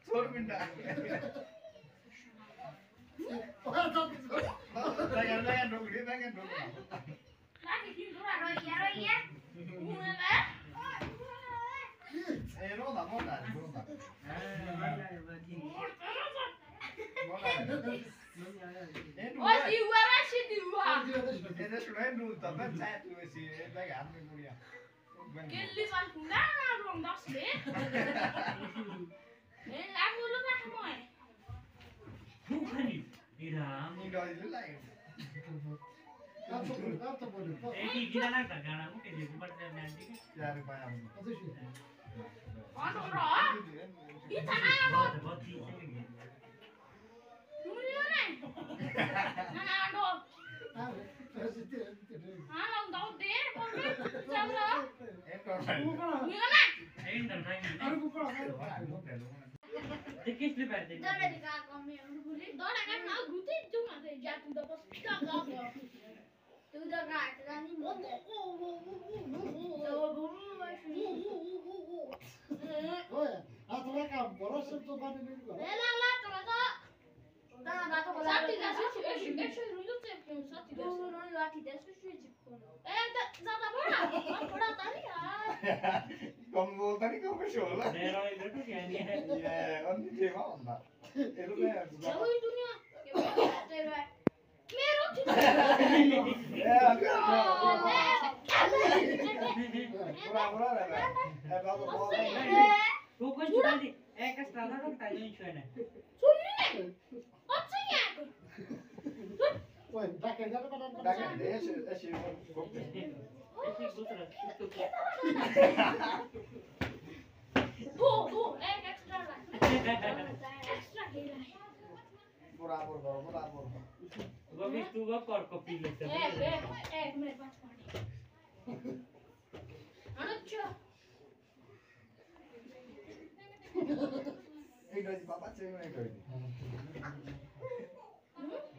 छोड़ मिंटा lagi dong lagi kintura roya no da moda oh diwa rashi diwa ede sudah dulu tapi saya tuh sih lagi ambil mulia kelly san na rong das le aku lu nak mau bukan Iram ini itu lain gila nak tak garam ke dia buat nanti ya rupanya ano roh kita nak buat mulia nih nah ano ang daw deh boleh chalo mulia nih किस लिए बैठे हैं दौड़े दिखा कम में बोली दौड़ा कर ना घुटे जो ना दे जा तू तो बस क्या कर रहा तू तो रात रानी मत ओ ओए आ तो का बड़ा सब तो बात नहीं कर ले ला ला तो ना बात को साथी का ऐसे रुंदो से क्यों साथी का रुंदो लाठी दे से चिपको ए ज्यादा बड़ा ताली यार कम बोलता नहीं कम शोला मेरा इधर तो क्या नहीं है ये अन्य जेमा होता ये तो मैं चलो ये दुनिया ये तेरा मेरो पूरा पूरा रहता है बाबू बहुत वो कुछ छुड़ा दी एक स्टार का टाइम छुए ना सुन ले अच्छा क्या ओए डाके दे ऐसे ऐसे दूसरा दो एक एक्स्ट्रा ला एक्स्ट्रा दे रहा है बराबर वो भी तू वो कर कॉपी लेते एक मेरे पास पानी अच्छा एक डोजी पापा से नहीं डोजी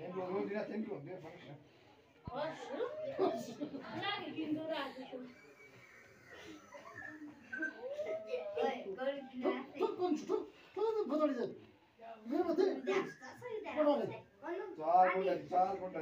ये लोग दिना टेंट दे function lagi kintura tu. Oi, kau tu betul je. Mereka tu. चार घंटा